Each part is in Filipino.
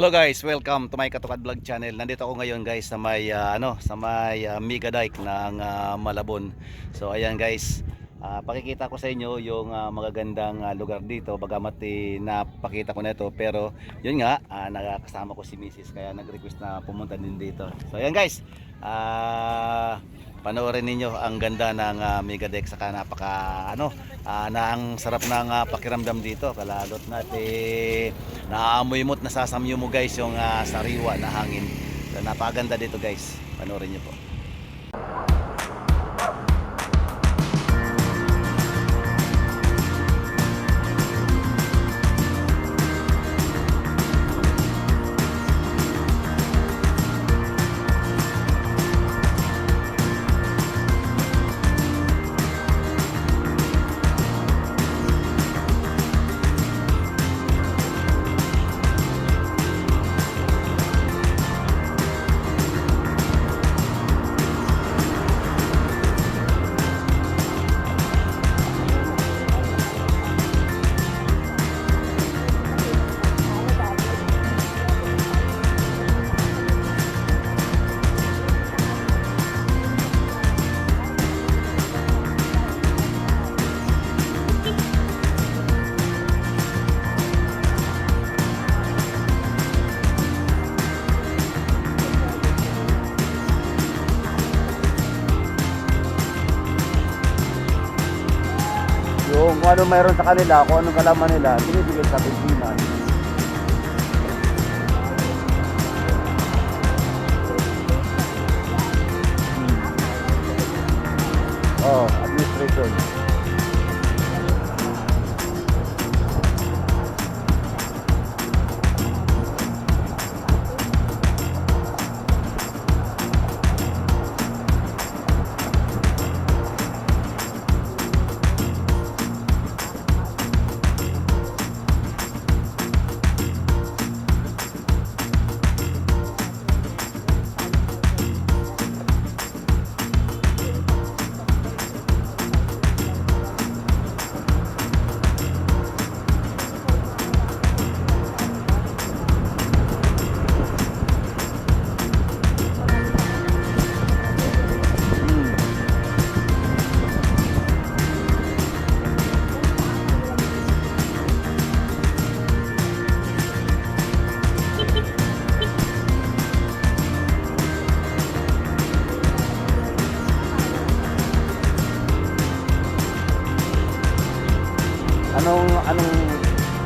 Hello guys, welcome to my Katukad Vlog channel. Nandito ako ngayon guys sa may Mega Dike ng Malabon. So ayan guys, pakikita ko sa inyo yung magagandang lugar dito. Bagamat napakita ko na ito, pero yun nga, nakakasama ko si Mrs. kaya nag-request na pumunta din dito. So ayan guys, panoorin ninyo ang ganda ng Mega Dike, saka na ang sarap ng pakiramdam dito. Kalalot natin naamoy mo at nasasamyo mo guys yung sariwa na hangin. So, napakaganda dito guys, panoorin nyo po. Yung kung ano mayroon sa kanila, kung anong kalaman nila, binibigay sa Pilipinas. Oh, administration.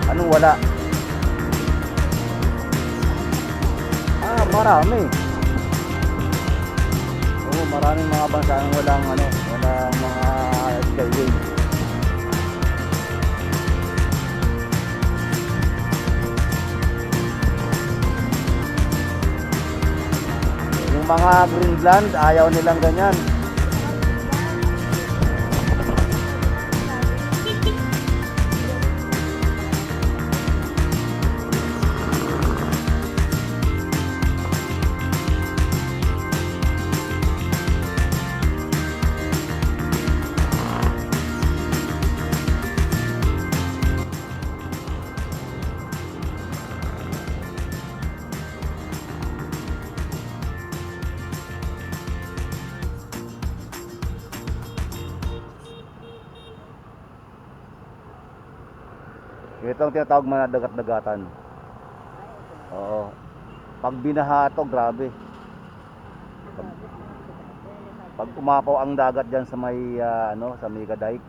Anong wala? Marami. Oo, maraming mga bansa ang walang mga skyway. Yung mga Greenland, ayaw nilang ganyan. Ito ang tinatawag mga dagat-dagatan. Oo. Pag binaha ito, grabe. Pag umapaw ang dagat diyan sa may sa Mega Dike.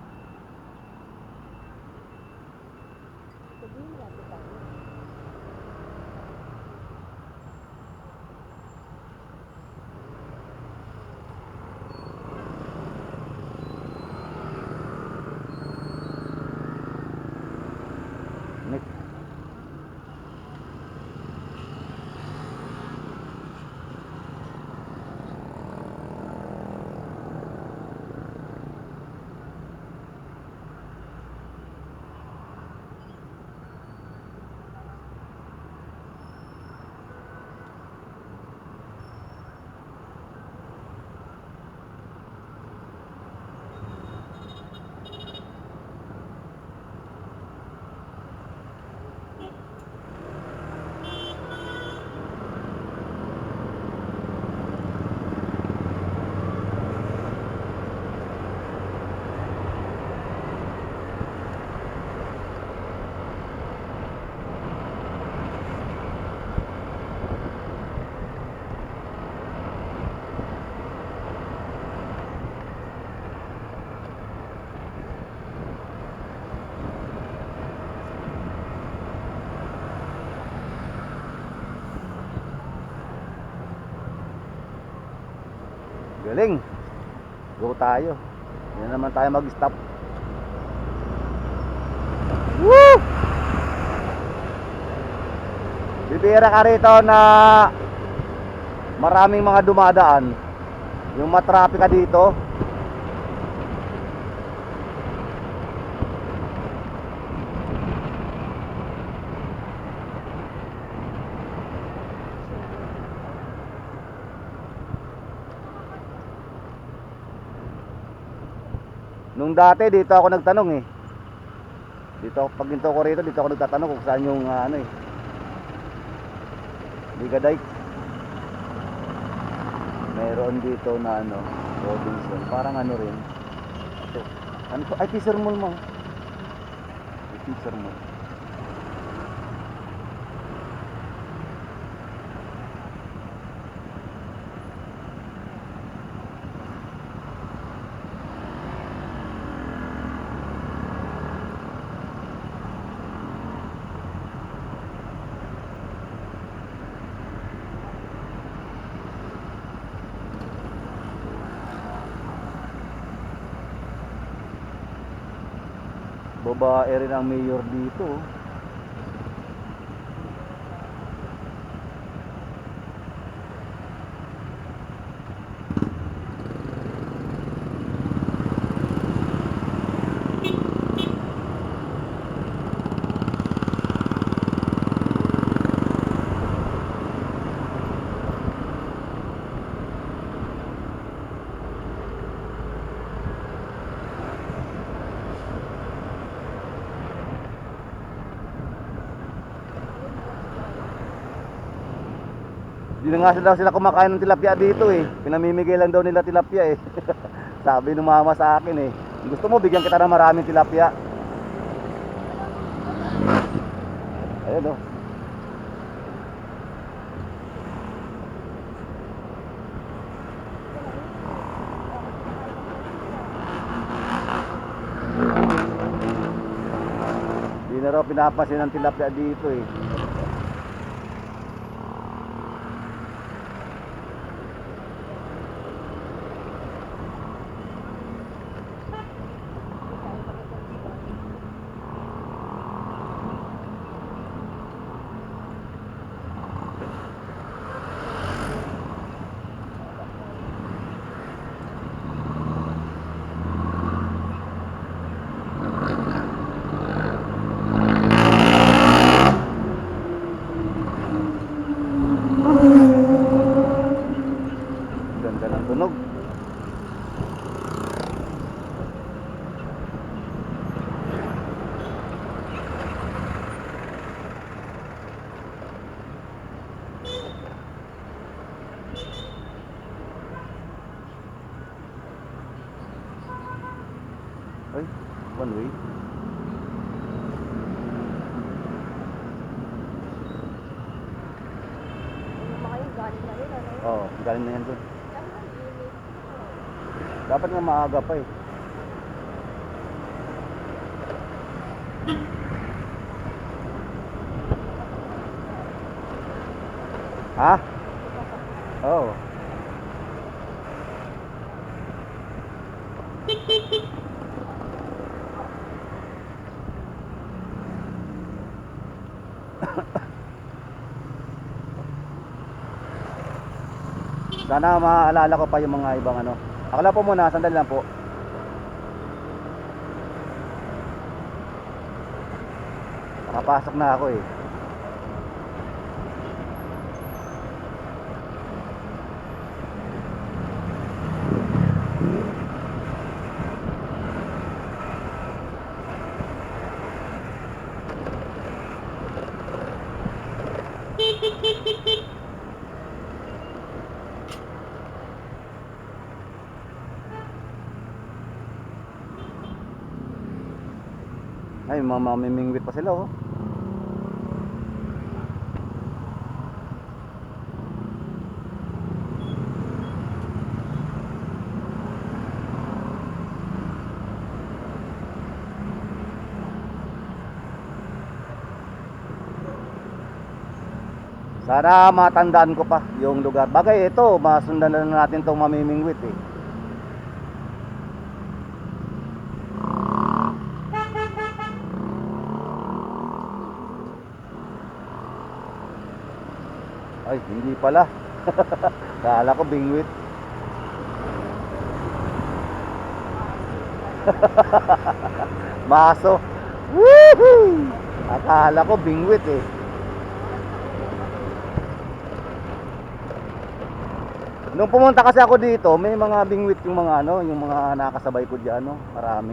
Galing. Go tayo. Hindi na naman tayo mag-stop. Woo! Bibira ka rito na maraming mga dumadaan. Yung matraffic ka dito. Nung dati dito ako nagtanong eh. Dito pag ginto ko rito, dito ako nagtatanong kung saan yung ano eh. Mega Dike. Meron dito na ano, Robinson, parang ano rin. Ito, ano to? Ay, Fisher Mall mo. Fisher Mall. Babae rin ang mayor dito. Hindi na nga daw sila kumakain ng tilapia dito eh. Pinamimigay lang daw nila tilapia eh. Sabi ng mama sa akin eh, gusto mo bigyan kita ng maraming tilapia. Ayun oh. Hindi na raw pinapansin ng tilapia dito eh. Ganda ng tunog. Ay, one way. Oo, galing na yan doon. Dapat nga maaga pa eh. Ha? Oo. Sana maalala ko pa yung mga ibang ano. Ako lang po muna, sandali lang po. Nakapasok na ako eh. Ay, mamimingwit pa sila oh. Sana matandaan ko pa yung lugar. Bagay ito, masundan na natin tong Mamimingwit eh. Ay, hindi pala. Kala ko bingwit. Maso. Woohoo! Akala ko bingwit eh. Nung pumunta kasi ako dito, may mga bingwit yung mga ano, yung mga nakasabay ko diyan, no? Marami.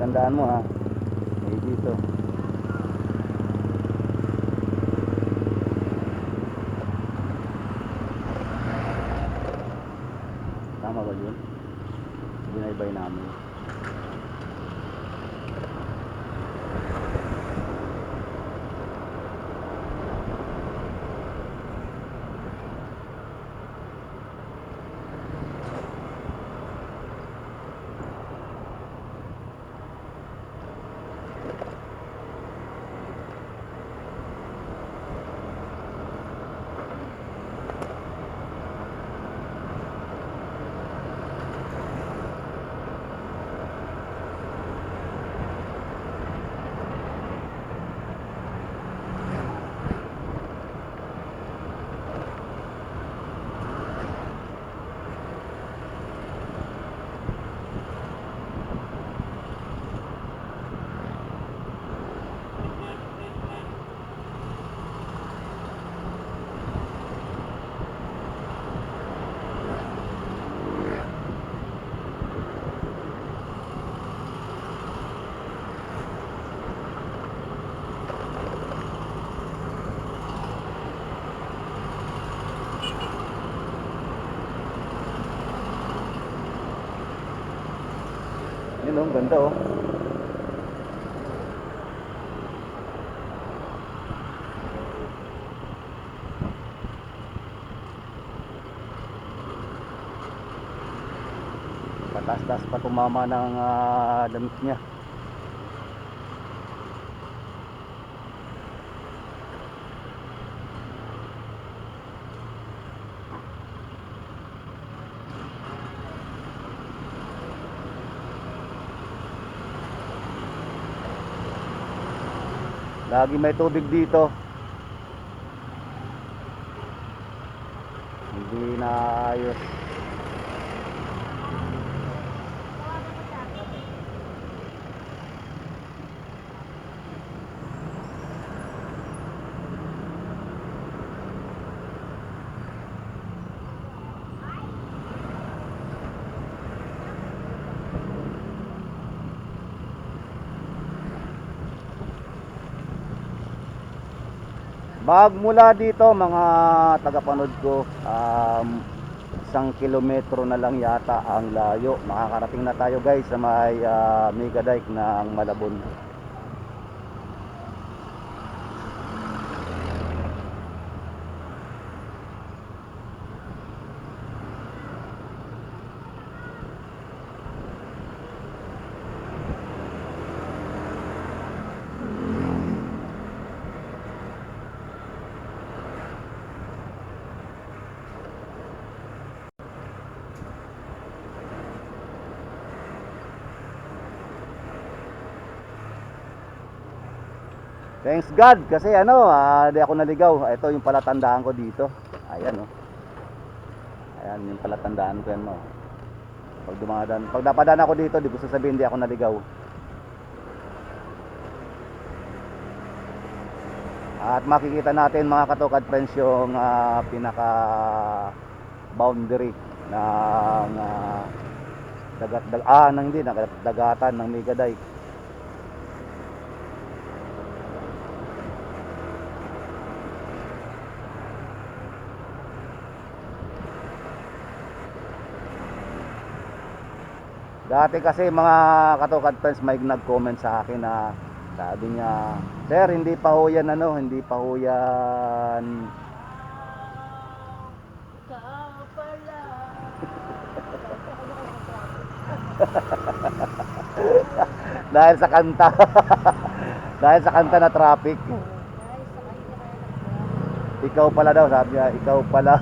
Tandaan mo ha. May dito. Tama ba yun? Binaybay namin. Yun oh, ganda oh. Patas-tas pa tumama ng damit niya. Lagi may tubig dito. Hindi na ayos. Magmula dito mga tagapanood ko, 1 kilometro na lang yata ang layo. Makakarating na tayo guys sa may Mega Dike ng Malabon. Thanks God kasi ano, di ako naligaw. Ito yung palatandaan ko dito. Ayan oh. Ayan yung palatandaan ko yan oh. Pag napadaan ako dito, di ko sasabihin di ako naligaw. At makikita natin mga katokad friends yung pinaka boundary ng hindi dagatan ng Mega Dike. Dati kasi mga katukad friends may nag-comment sa akin na sabi niya, "Sir, hindi pa ho yan hindi pa ho yan." Dahil sa kanta. Dahil sa kanta na traffic. Ikaw pala daw, sabi niya, ikaw pala.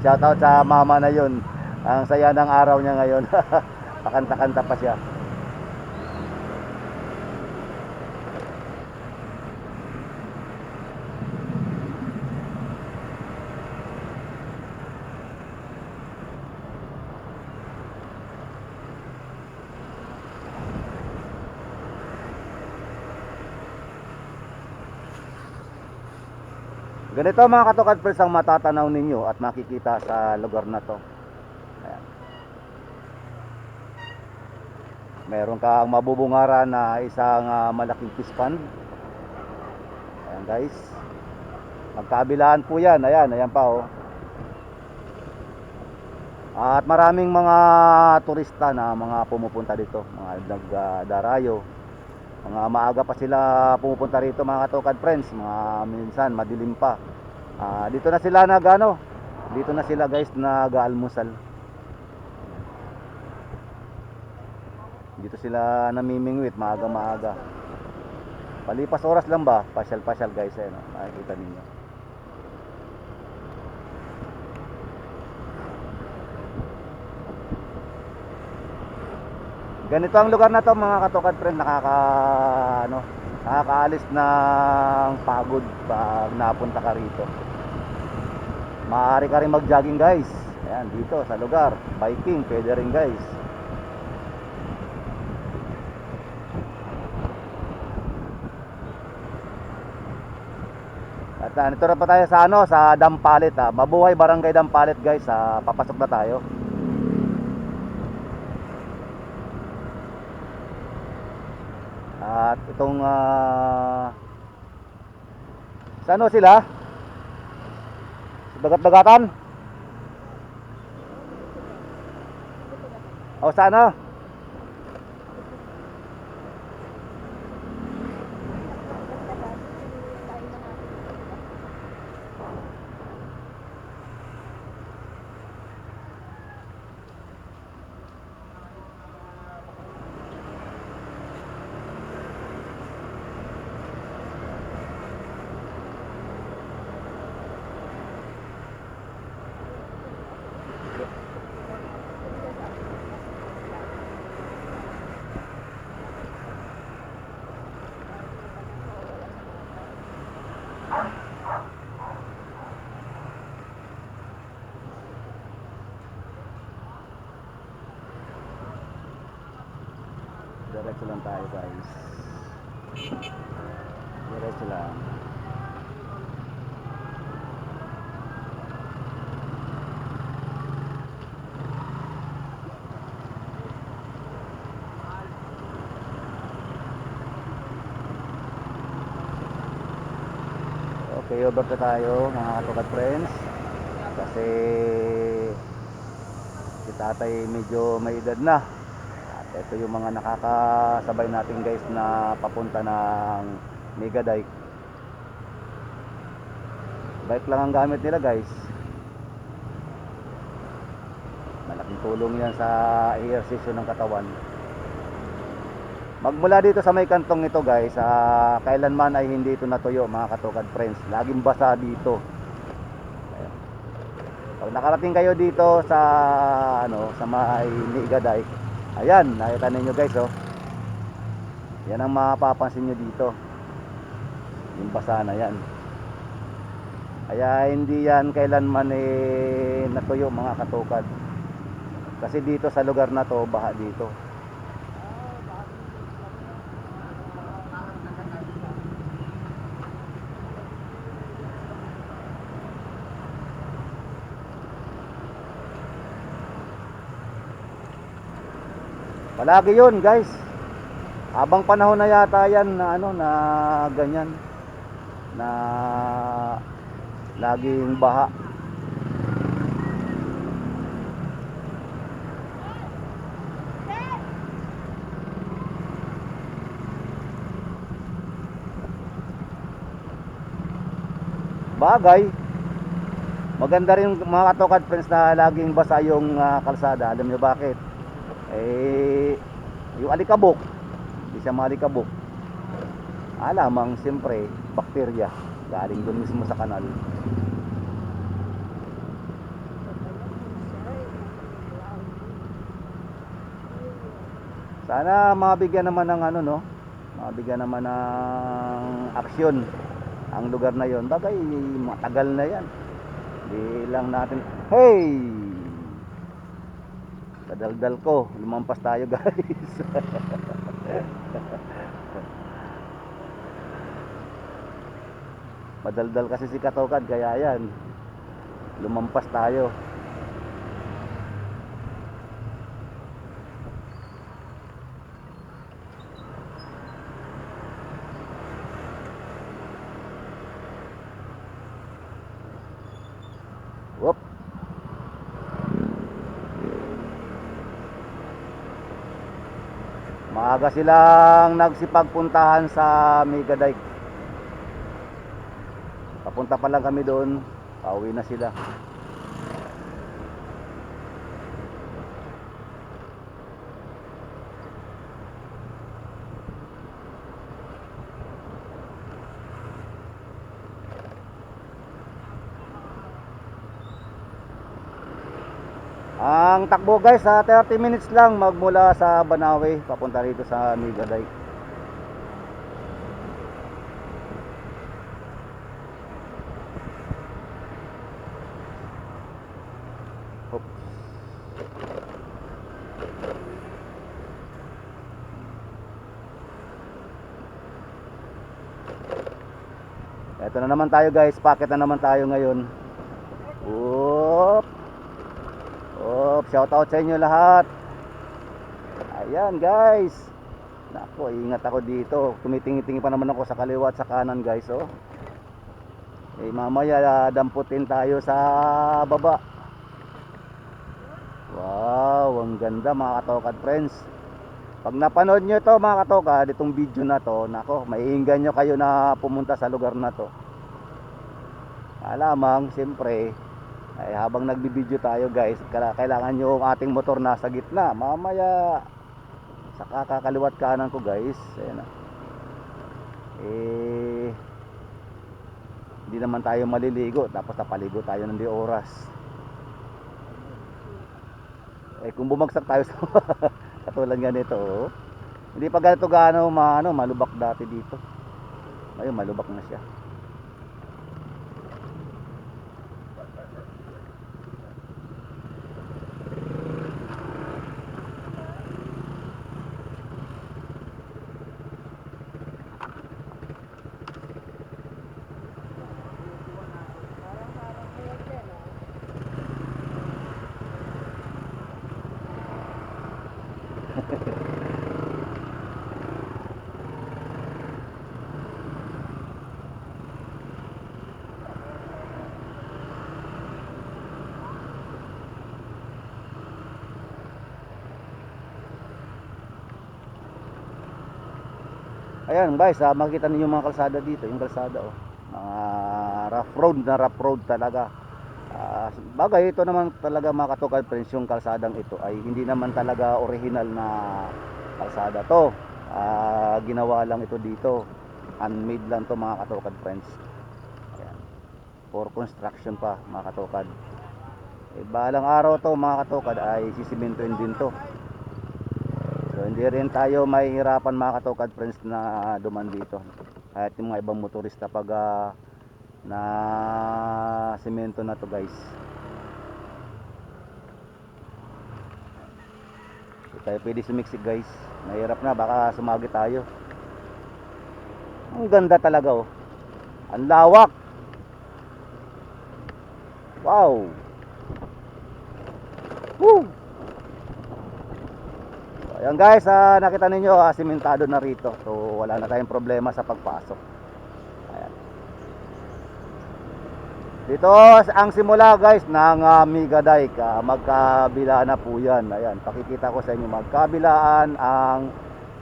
Shoutout sa mama na yun. Ang saya ng araw niya ngayon. Pakanta-kanta pa siya. Ganito mga katukad friends ang matatanaw ninyo at makikita sa lugar na to. Ayan. Meron kang mabubungaran na isang malaking fish pond. Ayan guys. Magkabilaan po yan. Ayan, ayan pa oh. At maraming mga turista na mga pumupunta dito, mga nagdarayo. Mga maaga pa sila pumupunta rito mga katukad friends, mga minsan madilim pa. Dito na sila dito na sila guys nag-aalmusal. Dito sila namimingwit maaga. Palipas oras lang ba, pasyal-pasyal guys makikita ninyo. Ganito ang lugar na to mga katukad friend, nakakaalis ng pagod pag napunta ka rito. Maaari ka rin mag-jogging guys. Ayan, dito sa lugar. Biking, pwede rin guys. At nito na pa tayo sa Dampalit. Mabuhay Barangay Dampalit guys. Papasok na tayo. At itong sa sila? Dagat-dagatan? O sana? Diretso lang tayo guys. Diretso lang. Okay, over na tayo mga katukad friends. Kasi si tatay medyo may edad na. Ito yung mga nakakasabay natin guys na papunta ng Mega Dike. Bike lang ang gamit nila guys. Malaking tulong yan sa ehersisyo ng katawan. Magmula dito sa may kantong ito guys, kailanman ay hindi ito natuyo mga katukad friends. Laging basa dito. Ayan. Pag nakarating kayo dito sa sa may Mega Dike, ayan, nakita ninyo guys yan ang mapapansin nyo dito, yung basa na yan. Kaya hindi yan kailanman natuyo mga katukad. Kasi dito sa lugar na to, baha dito. Palagi yun guys. Habang panahon na yata yan na ano na ganyan na laging baha. Bagay, maganda rin mga katokad friends na laging basa yung kalsada. Alam niyo bakit? Eh, yung alikabok, hindi siya maalikabok. Alamang siyempre, bakterya galing doon mismo sa kanal. Sana mabigyan naman ng ano no, mabigyan naman ng aksyon ang lugar na yon. Bagay matagal na yan. Hindi lang natin, hey! Kadaldal ko, lumampas tayo guys. Madaldal kasi si Katokad kaya yan. Lumampas tayo. Whoop. Maaga silang nagsipagpuntahan sa Mega Dike. Papunta pa lang kami doon, pauwi na sila. Ang takbo guys sa 30 minutes lang magmula sa Banawe papunta rito sa Mega Dike. Oops. Ito na naman tayo guys, packet na naman tayo ngayon. Oop. Oop, shout out sa inyo lahat. Ayan guys. Nako, ingat ako dito. Tumitingi-tingi pa naman ako sa kaliwa at sa kanan guys, oh. Eh mamaya damputin tayo sa baba. Wow, ang ganda mga katokad friends. Pag napanood nyo ito mga katokad, itong video na to, nako, maiinggan nyo kayo na pumunta sa lugar na to. Alamang, siyempre, ay habang nagbibideo tayo guys, kailangan nyo ang ating motor nasa gitna. Mamaya, sa kakaliwat kanan ko guys, ayan na. Eh, hindi naman tayo maliligo, tapos napaligo tayo ng di oras. Eh kung bumagsak tayo sa katulad nga nito, oh. Hindi pa ganito gaano malubak dati dito. Ngayon malubak na siya. Ayan guys, makikita ninyo mga kalsada dito, yung kalsada oh. Mga rough road talaga. Bagay ito naman talaga mga katokad friends, yung kalsadang ito ay hindi naman talaga original na kalsada to. Ginawa lang ito dito. Unmade lang to mga katokad friends. Ayan. For construction pa mga katokad. Eh, balang araw to mga katokad ay sisimentoin din to. So hindi rin tayo mahihirapan mga katokad friends na duman dito. Kahit yung mga ibang motorista pag na semento na to guys. So tayo pwede sumiksik guys. Mahirap na, baka sumagi tayo. Ang ganda talaga oh. Ang lawak. Wow. Woo. Ayan guys, nakita ninyo, simentado na rito. So wala na tayong problema sa pagpasok. Ayan. Dito ang simula guys ng Mega Dike. Magkabila na po yan. Ayan, pakikita ko sa inyo, magkabilaan ang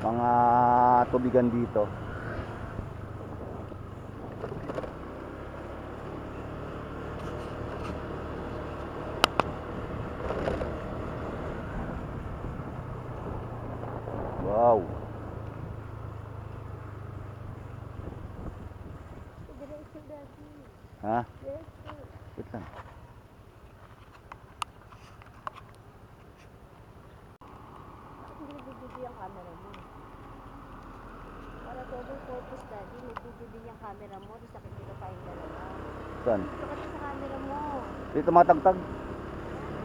mga tubigan dito. Wow. Ha? Wait lang. Hindi yung camera mo. Para double purpose, daddy. May DVD yung camera mo. Di sakit dito tayong dalawa. Saan? Dito ka sa camera mo. Dito matagtag.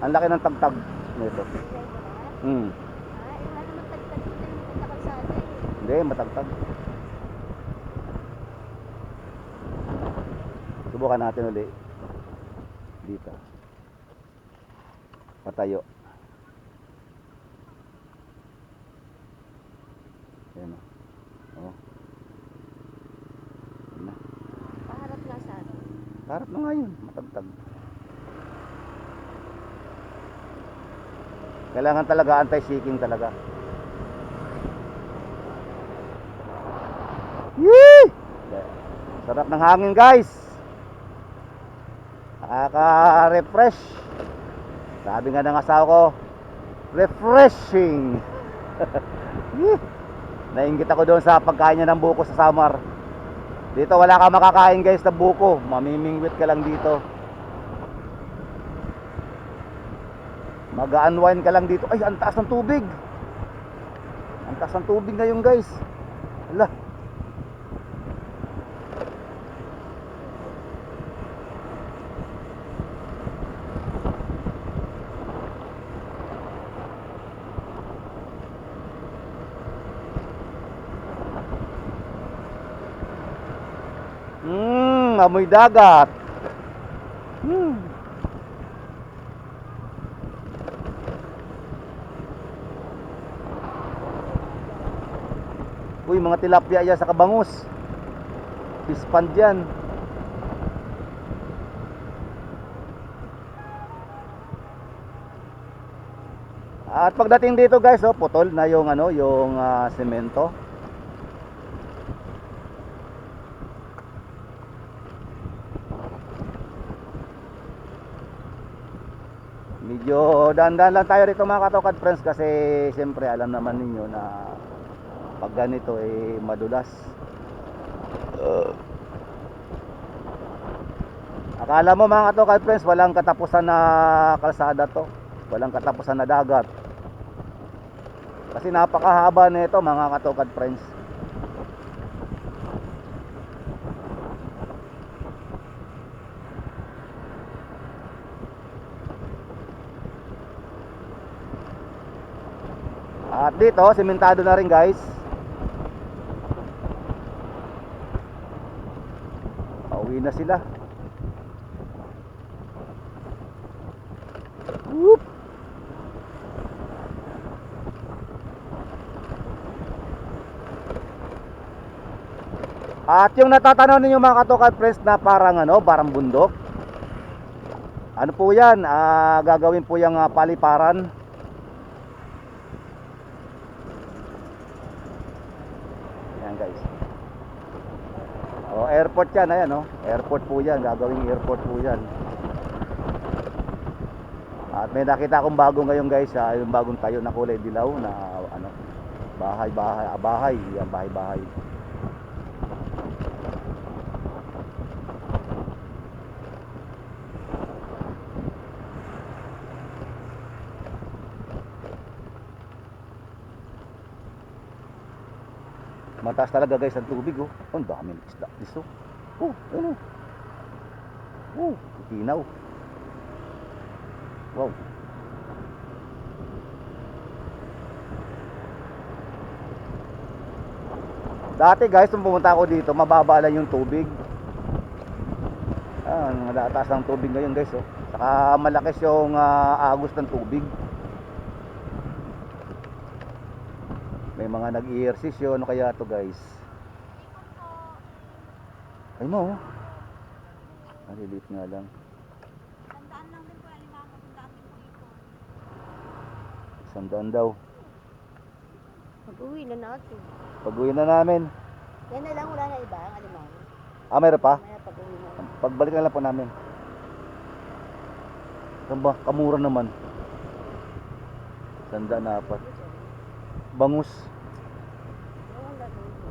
Ang laki ng tagtag nito. Try mo na? Hmm. Wala naman tagtag dito yung pagkakalsada eh. Hindi, matagtag. Subukan natin uli. Dito. Patayo. Ayan o. Oh. Ayan na. Paharap nga sa atin. Harap na nga yun. Matagtag. Kailangan talaga anti-shaking talaga. Yee! Sarap ng hangin guys. Nakaka-refresh. Sabi nga ng asawa ko, refreshing. Nainggit ako doon sa pagkain niya ng buko sa Samar. Dito wala ka makakain guys na buko. Mamimingwit ka lang dito. Mag-unwind ka lang dito. Ay, ang taas ng tubig. Ang taas ng tubig ngayon guys. Hala. Amoy dagat. Uy, mga tilapia yan sa kabangus. Fish pond yan. At pagdating dito guys, putol na yung yung semento. Medyo dahan-dahan lang tayo rito mga katokad friends, kasi siyempre alam naman ninyo na pag ganito madulas. Akala mo mga katokad friends, walang katapusan na kalsada to, walang katapusan na dagat, kasi napakahaba nito mga katokad friends. At dito, simentado na rin guys. Pauwi na sila. Whoop. At yung natatanaw ninyo mga katokad friends na parang parang bundok. Ano po yan? Gagawin po yung paliparan. Guys. Airport yan, ayan airport po yan, gagawing airport po yan. At may nakita akong bago ngayon guys, yung bagong tayo na kulay dilaw na bahay, yan bahay. Mataas talaga guys ang tubig ang daming isda dito. Tinaw. Wow. Dati guys, nung pumunta ako dito, mababa lang yung tubig. Mataas ang tubig ngayon guys Saka malakas yung agos ng tubig. may mga nag-i-ehersisyo, ano kaya to guys? Ay mo, maliliit nga lang. Tandaan lang din po, alimango, tandaan din po ito. 100 daw. Mag-uwi na natin. Pag-uwi na namin. Yan na lang, wala na iba, ang alimango. Mayroon pa? Mamaya pag-uwi na lang. Pagbalik na lang po namin. Saan ba? Kamura naman. 104. Bangus. Wala na ito.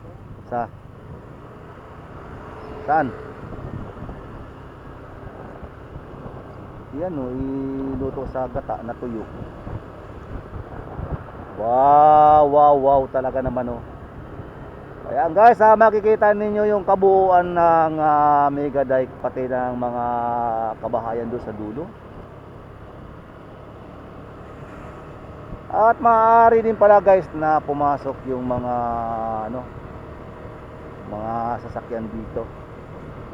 Saan? Yan o, iluto sa gata na tuyo. Wow talaga naman o. Ayan guys, makikita ninyo yung kabuuan ng Mega Dike, pati ng mga kabahayan doon sa dulo. At maaari din pala guys na pumasok yung mga mga sasakyan dito.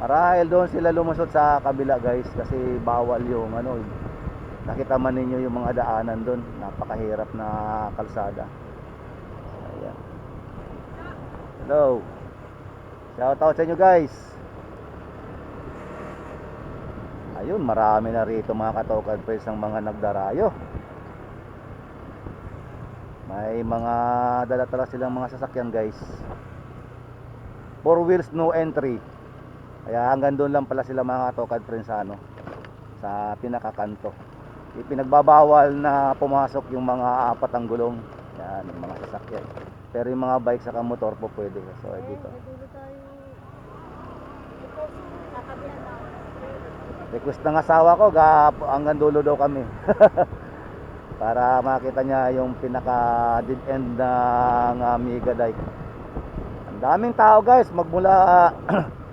Marahil doon sila lumusot sa kabila guys, kasi bawal yung nakita man ninyo yung mga daanan doon, napakahirap na kalsada. Ayan. Hello. Shout out sa inyo guys. Ayun, marami na rito mga katokad friends ang mga nagdarayo. May mga dala-dala silang mga sasakyan guys. 4 wheels no entry. Kaya hanggang doon lang pala sila mga katokad friends sa pinakakanto. Ipinagbabawal na pumasok yung mga apat ang gulong. Yan, yung mga sasakyan. Pero yung mga bike sa motor po pwede. So dito. Nadulo tayo. Ito, kakabihan na. Request ng asawa ko, hanggang dulo daw kami. Para makita niya yung pinaka dead end ng Mega Dike. Ang daming tao guys, magmula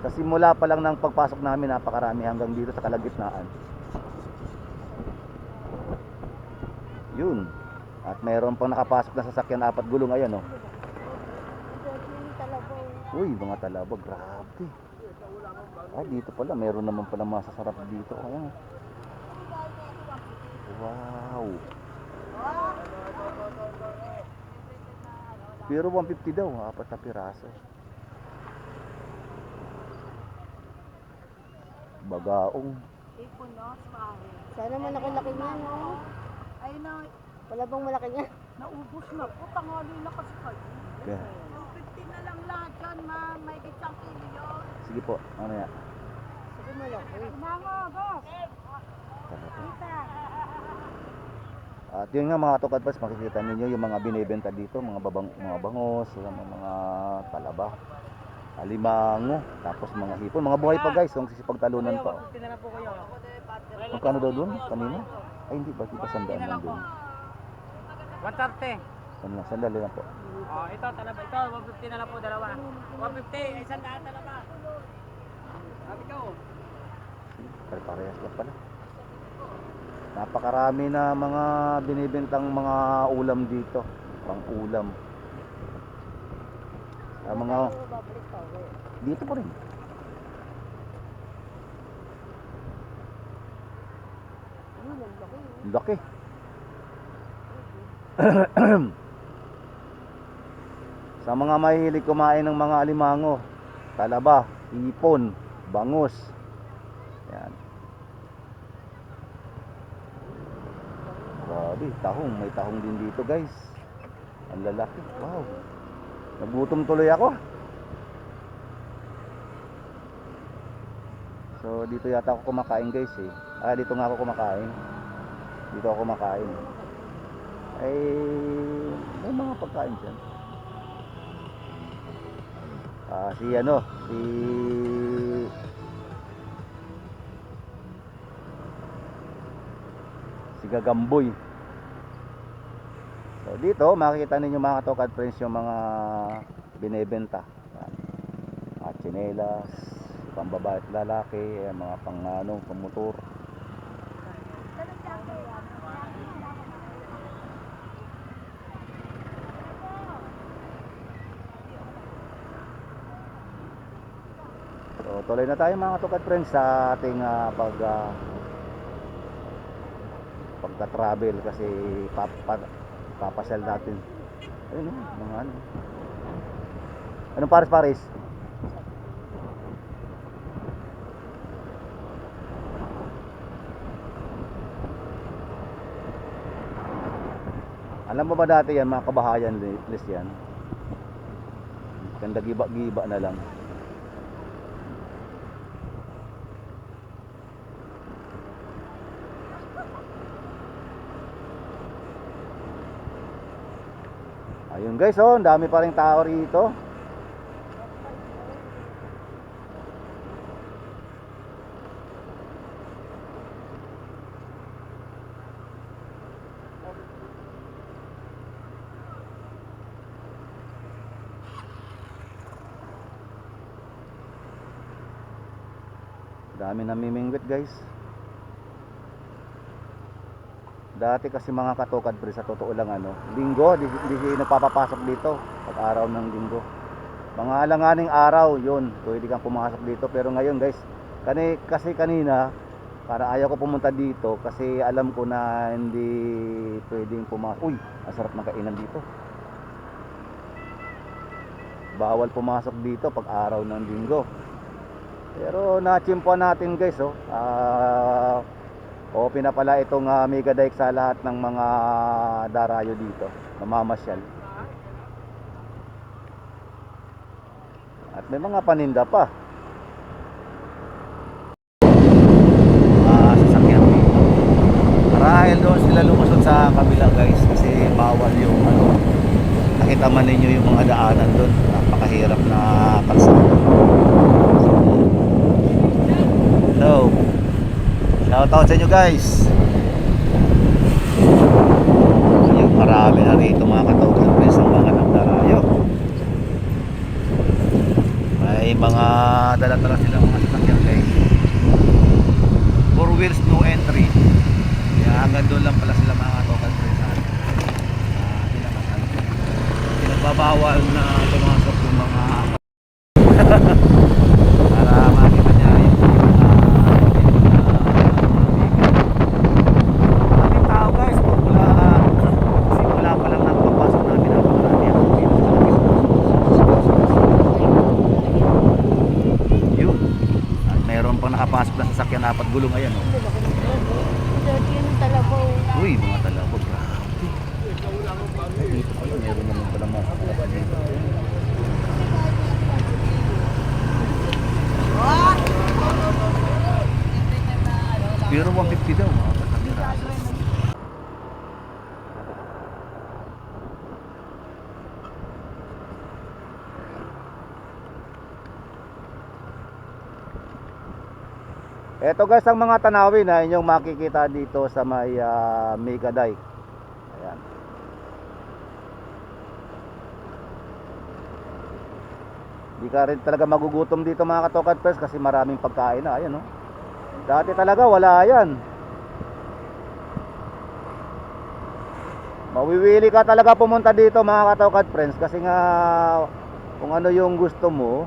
sa simula pa lang ng pagpasok namin, napakarami hanggang dito sa kalagitnaan. Yun. At mayroon pang nakapasok na sasakyan 4 gulong, ayan o. Uy, mga talaba, grabe. Dito pala, mayroon naman pala masasarap dito. Ayan. Wow. Pero 150 daw, 4 na piraso. Bagaong. Sana malaki-laki niya, no? Ayun na, Wala bang malaki niya? naubos na po. Tangali na kasi kayo. Yeah. 250 na lang lahat yan, ma'am. May gitsang kilo yun. Sige po, ano yan? Sabi malaki. Umango, boss. Tita. At yun nga mga katokad pads, makikita ninyo yung mga binibenta dito, mga bangos, mga talaba, alimango, tapos mga hipon, mga buhay pa guys, kung sisipagtalunan pa. Tinala po kayo. Magkano daw doon kanina? Ay hindi ba, di ba sandaan lang doon? 130. Sandali lang po. Oh, ito, talaba. Ito, 150 na lang po, dalawa. 150, isang daan talaba. Sabi ko. Parehas lang pala. Napakarami na mga binibentang mga ulam dito, pang ulam. Mga Babalik pa uwi. dito pa rin. Yun, ang laki. Laki. Sa mga mahilig kumain ng mga alimango, talaba, hipon, bangus. Yan. Grabe, tahong. May tahong din dito guys. Ang lalaki. Wow. Nagutom tuloy ako. So dito yata ako kumakain guys eh. Dito nga ako kumakain. Dito ako kumakain. Ay, may mga pagkain dyan. Si Gagamboy. So dito makikita ninyo mga katokad friends yung mga binebenta. At tsinelas, pambabae at lalaki, mga pangmotor. So tuloy na tayo mga katokad friends sa ating pagta-travel kasi papasyal natin. Ayun, mga ano. Anong pares-pares? Alam mo ba dati yan, mga kabahayan list yan? Ganda giba-giba na lang. Ayun guys, oh, ang dami pa ring tao rito. Dami namimingwit guys. Dati kasi mga katokad pre, sa totoo lang ano, linggo, di napapapasok dito pag araw ng linggo. Mga alanganing araw, yun, pwede kang pumasok dito. Pero ngayon guys, kasi kanina, para ayaw ko pumunta dito kasi alam ko na hindi pwedeng pumasok. Uy, ang sarap ng kainan dito. Bawal pumasok dito pag araw ng linggo. Pero na-chimpuan natin guys, oh. Open na pala itong Mega Dike sa lahat ng mga darayo dito, namamasyal. At may mga paninda pa. Sasakyan dito. Marahil doon sila lumusot sa kabila guys kasi bawal yung ano. Nakita man ninyo yung mga daanan doon. Napakahirap na kalsada. Hello. Shout out sa inyo guys. Yung marami na rito mga katokan guys ng mga nagdarayo. May mga dala-dala sila mga sasakyan guys. 4 wheels no entry. Kaya hanggang doon lang pala sila mga katokan guys. Pinagbabawal na pumasok yung mga para makita niya yung maraming tao guys. Simula pa lang ng pagpasok namin ang marami ako dito. Yun. At meron pang nakapasok na sasakyan na 4 gulong. Ayan, oh. Dirty yun yung talabaw. Uy, mga talabog. Ay, dito pala. Meron naman pala masakyan dito. Pero 150 daw mga katapira. Ito guys ang mga tanawin na inyong makikita dito sa may Mega Dike. Ayan. Di ka rin talaga magugutom dito mga katokad press kasi maraming pagkain na. Ayan, oh. Dati talaga wala yan. Mawiwili ka talaga pumunta dito mga katokad friends kasi nga kung ano yung gusto mo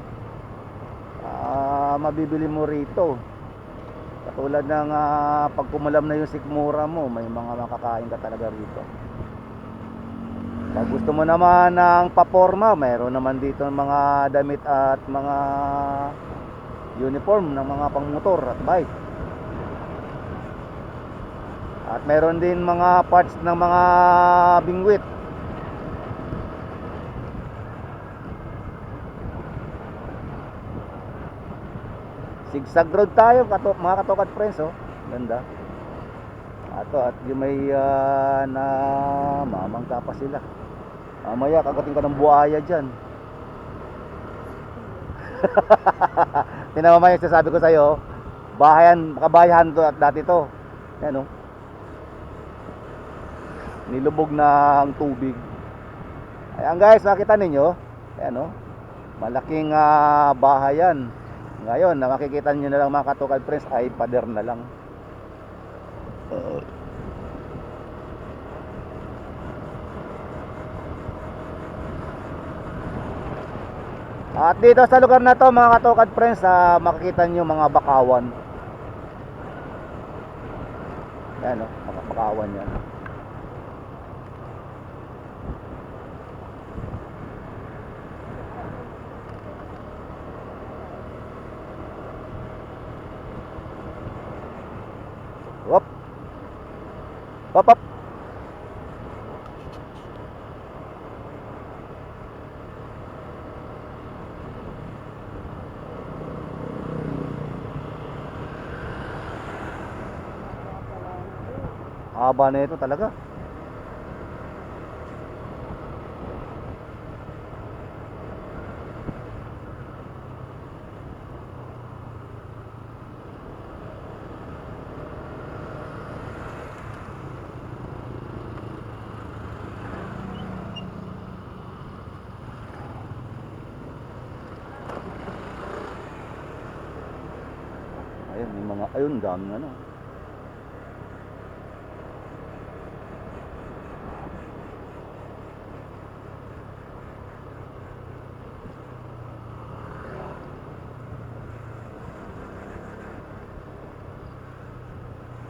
mabibili mo rito. Katulad ng pag kumulam na yung sikmura mo, may mga makakain ka talaga rito. Pag gusto mo naman ng paporma, mayroon naman dito mga damit at mga uniform ng mga pangmotor at bike. At mayroon din mga parts ng mga bingwit. Zigzag road tayo mga katokad friends, oh. Ganda. At yung may na mamangka pa sila. Mamaya kagating ka ng buhaya dyan. Tinamamaya sasabi ko sa'yo, kabayan to at dati to. Yan, oh. Nilubog ng tubig. Ayan guys, nakita ninyo. Ayan, oh. Malaking bahayan. Ngayon, na makikita nyo na lang mga katokad friends ay pader na lang. At dito sa lugar na to mga katokad friends, makikita nyo mga bakawan. Yan, oh, mga bakawan yan. Pop, pop. Haba na ito talaga. Ayun, may mga, ayun, daming ano.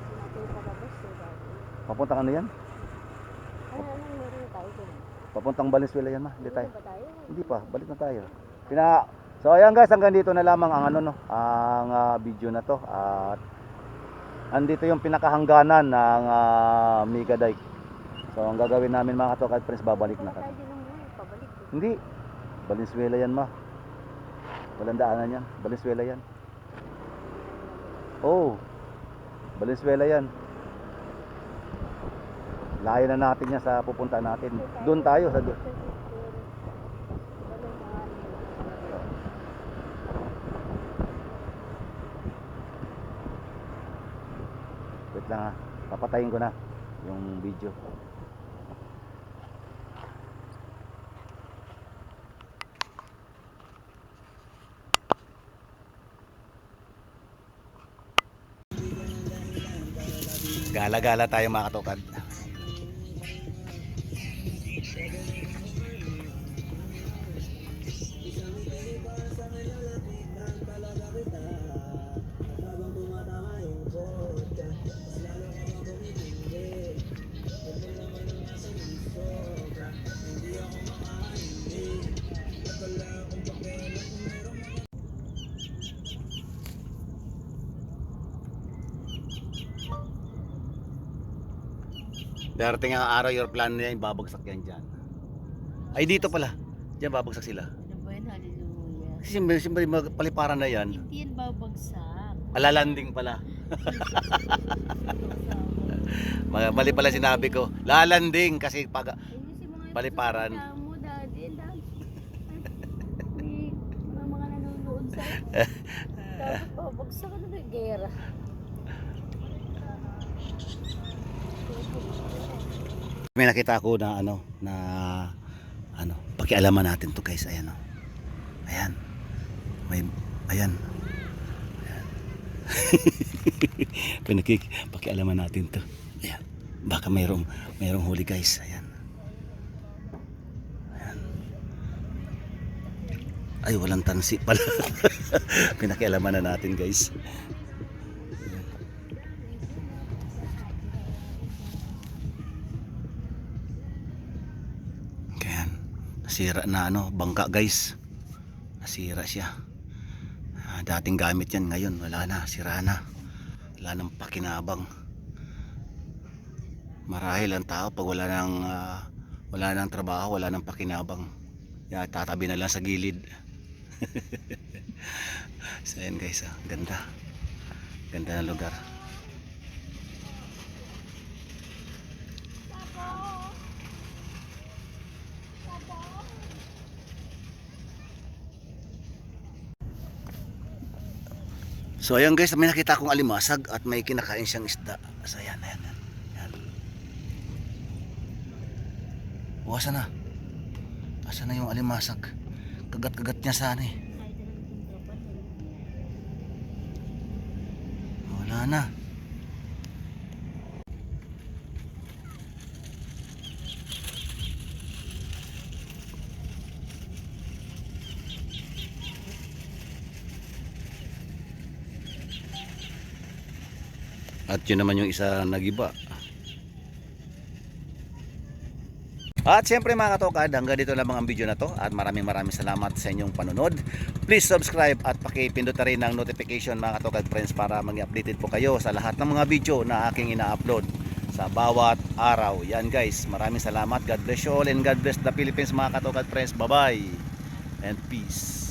Natin palabas eh, dati. Papuntang ano yan? Anong meron tayo dun? Papuntang Valenzuela yan, ma. Hindi tayo. Dito ba tayo? Hindi pa, balik na tayo. So ayan guys, hanggang dito na lamang ang ano no, ang video na to. At andito yung pinakahangganan ng Mega Dike. So ang gagawin namin mga katokad friends, babalik na Wala tayo kami. din ng pabalik eh. Hindi, Valenzuela yan, ma. Walang daanan yan, Valenzuela yan. Oh, Valenzuela yan. Layo na natin yan sa pupunta natin. Doon tayo sa wait lang ha. Papatayin ko na yung video. Gala-gala tayo mga katokad. Darating ang araw, your plan niya, babagsak yan dyan. Ay, dito pala. Diyan babagsak sila. Ano ba yan? Hallelujah. Kasi siyempre paliparan na yan. Hindi yan babagsak. Alalanding pala. Mali pala sinabi ko. Lalanding kasi pag paliparan. Mo, daddy. Mga nanonood sa dapat babagsak na ng gera. May nakita ako na pakialaman natin to guys. Ayan, oh. Ayan. May ayan. Pakialaman natin to. Ayan. Baka mayroong huli guys. Ayan. Ayan. Ay, walang tansi pala. Pinakialaman na natin guys. Nasira na bangka guys. Nasira siya. Dating gamit yan, ngayon wala na, sira na. Wala nang pakinabang. Marahil ang tao pag wala nang trabaho, wala nang pakinabang. Tatabi na lang sa gilid. So ayan guys, ganda. Ganda na lugar. So ayan guys, may nakita akong alimasag at may kinakain siyang isda. So ayan, ayan, ayan. O, asa na? Asa na yung alimasag? Kagat-kagat niya sa ano eh. Wala na. At yun naman yung isa nagiba. At siyempre mga katokad, hanggang dito lamang ang video na to. At maraming salamat sa inyong panunod. Please subscribe at pakipindot na rin ng notification mga katokad friends para mag-updated po kayo sa lahat ng mga video na aking ina-upload. sa bawat araw. Yan guys, maraming salamat. God bless you all and God bless the Philippines mga katukad friends. Bye bye and peace.